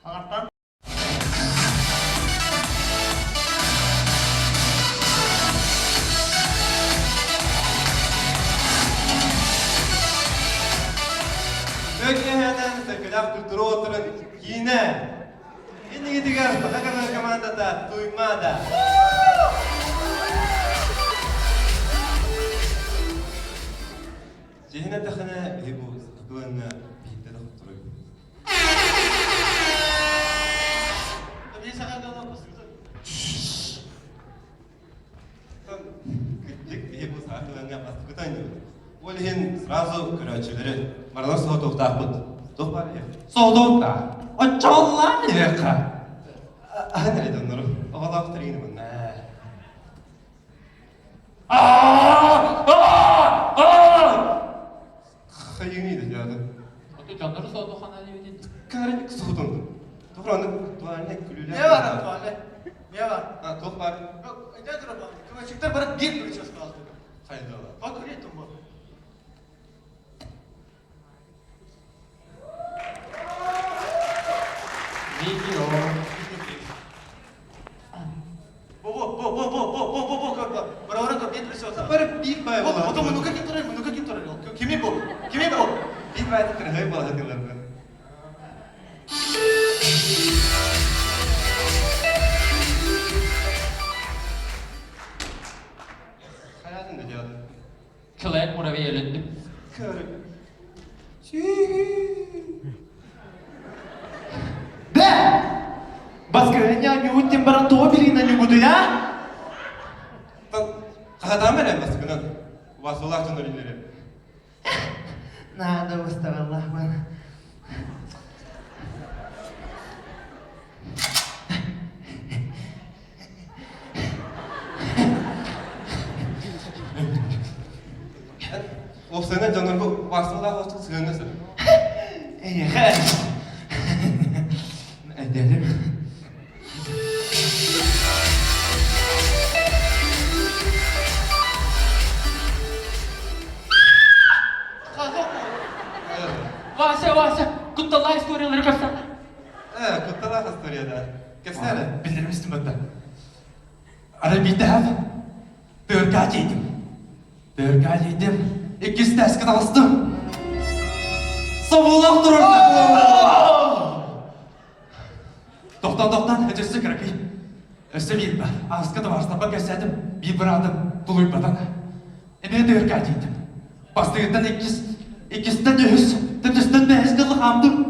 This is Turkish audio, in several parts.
Hangattan. Ökkeheden sekülaf kültürü oturun yine. Yine gidiyor Бастакы komandada Туймаада. Jehine taxana bu КВН bitti de oturuyor. Tabii Саха КВН basıldı. Gittik bu Саха КВН'ga Бастакы tanıyor. Olhin сразу короче Marlar soğuk taqbut. Toqbar ya. Soğudukta. O çollar yaka. Nerede onları? Oğlak tarayını mı? Hayırlıydı ya. O canları soğudu kanal yedin. Karın soğudum. Toqranın tuvaline külüler. Ne var tuvalet? Ne var? Ha, toqbar. Yok, ne durur bak? Kıvaçıklar bana bir kıracağız kaldı. Haydi ola. Bak öyle tutma. Video. Bu. Beraber kap bir kıracağız. Böyle bir bay Bu, ola. bu menuka kim tutar? Menuka kim tutar? Kimi bu? Kimi bu? Bir bay kırığı bala diyorlar. Hayatın da diyorlar. Kılak murabi elendim. Karı. Be! Baskı ya yuhuttim baran toğa birine yugudu ya. Kahatan veren Бастакы'nın. Vasolar tünörleri. Nada Allah bana. O sene canlar bu vasolar hoşçak sığınırsın. Hayır. Edelim. Vasa. Kuttalar istoriyaları kapsana. Kuttalar historiada. Kapsana. Bilir misin bunda? Arabiyde hep börgacıydım. İkisi de eskiden astım. Savulak dururdu. Doktan, ötesi kırıkı. Öse bir askıda varsa bak esedim. Bir adım duluymadan. Ben börgacıydım. Bastıktan ikisinden yüz. Tepesinden de eskiden hamdım.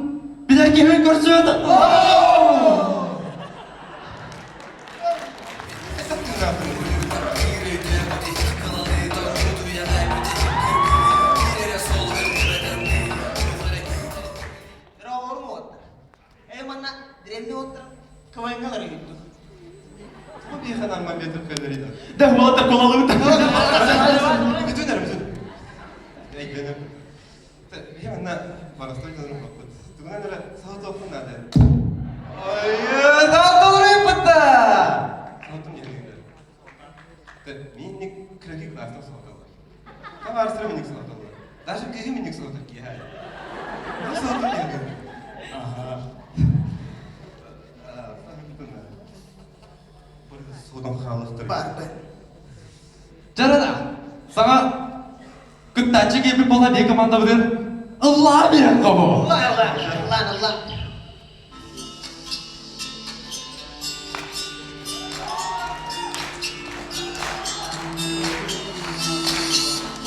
Bir de kimin görsüyordu. Bravo mu oldu? Eymanla direnli otur. Kıvayıngaları gitti. Bu bir kadar mabiyatı kadarıydı. De bu da kolalı. Bütün erim bütün. Ekledim. Hemen barastık canım bakmadı. Tuguna nere sağ topun nerede? Ay, sağ doğru yapıttı. Sağ yerinde. Minik kraki klasına sağdılar. Ne varsa minik sağdılar. Даже kıyı minik sağdılar ki hayır. Bu sağdılar yerinde. Aha. Sodan halıktır. Bak. Carada, sana gıddaçı gibi bola bir komanda verir. Allah bilir kamu. Allah.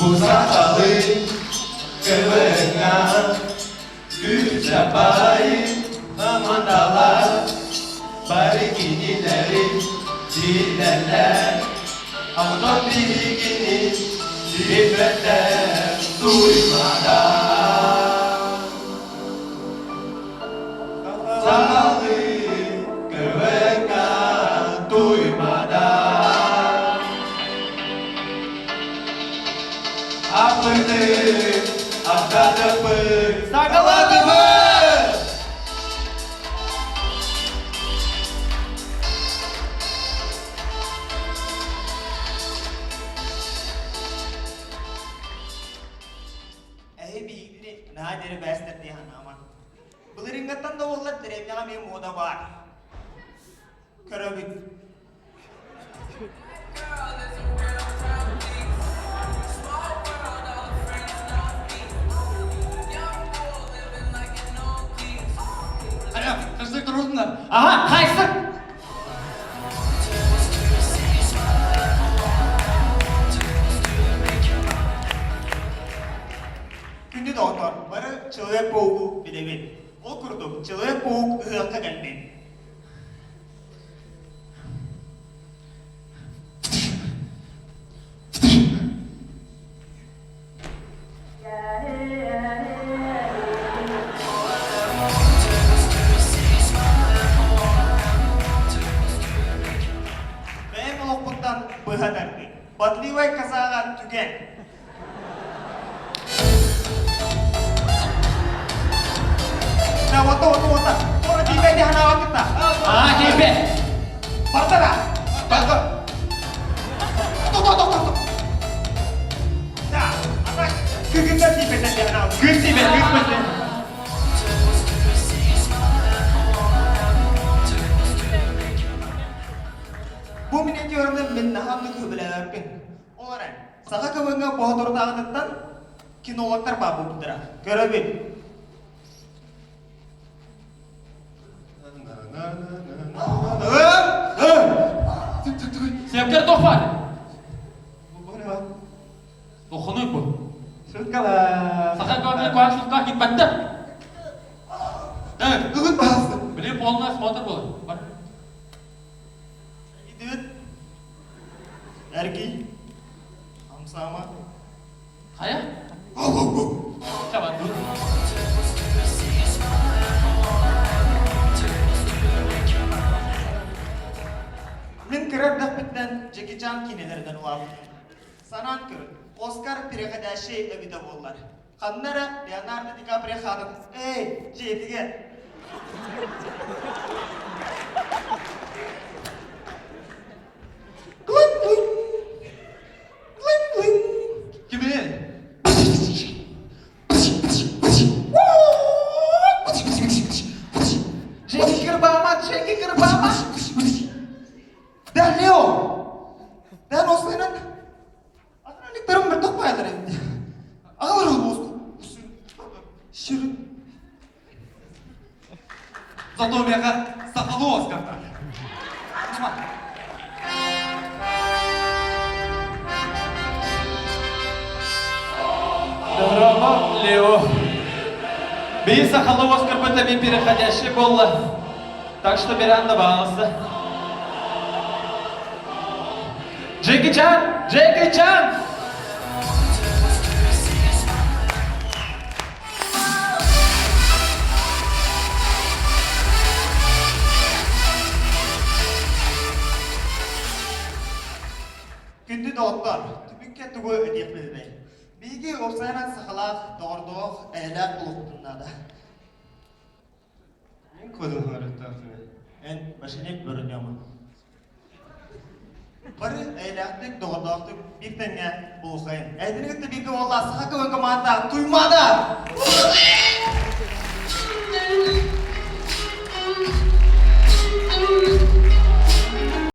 Bu Saha КВН'ga güç yapayım amandalar. Bari ginileri dilerler. Ama bilgini zirvete duymadan. Saha КВН'ga duymadan. Apıdır, atladıpır, sakaladıpır. Ehe bir nadiri bester diye hanaman. Buluringatan da ollar diremya me moda var. Karabik. Aya, kızlık dururdular. Aha, kaysın. Күнді доктор, бары человек паугу билебет. Ол күрдік, человек паук ығыққа кәлбен. Бәйім олықпықтан бұғадарды. Батливай қазаған түген. Nah, wata. Orang tiba di hanawa kita. Ah, hebat. Partara. Bakar. Tuh. Nah, apa? Kita tiba di hanawa. Gıt. Bu minnet yorumda ben nahamlı köbülelerken. Olarak, Saha КВН'ga boğdur dağıtıktan kinologlar babu bıdıra. Görebil. Sevkar tohfar. Bu ne var? Dokunuyor bu. Şırtkala. Saha КВН'ga kuaşlıkka gitmekte. Evet. Dıgıt bahası. Bilip olmaz, motor olur. Bak. Gidip. Ergi. Hamsama. Kaya? Coba dur. Мен кіріп дақпеттен Джеки Чан кинелерден олап. Санан кір, Оскар переходящий әбіді болылар. Қаннары Леонардо Ди Каприо ханым, эй, жетіге. Клин. Kimi? Джеки Кырбама. Dan Leo. Dan Osman'ın Atlantiklerin bir top payları. Ağır olmaz. Şirin. Зато у меня сахалу Оскар-то. Здорово, Лео. Бей сахалу Оскар по тебе переходящий болла. Так что Миранда баланса. Джеки Чан! Күнді доктор, түбікке түгі өдеп білді. Бейге опсайран сақалақ, доғырдоқ, әйләк ұлықтынады. Мен kodum var etrafına. Эн башынеп көрінемін. Бары әйләктік, доғырдоқтық бір тәңе бұлқайын. Әйдінігітті бейге олла Саха КВН команда Туймаада!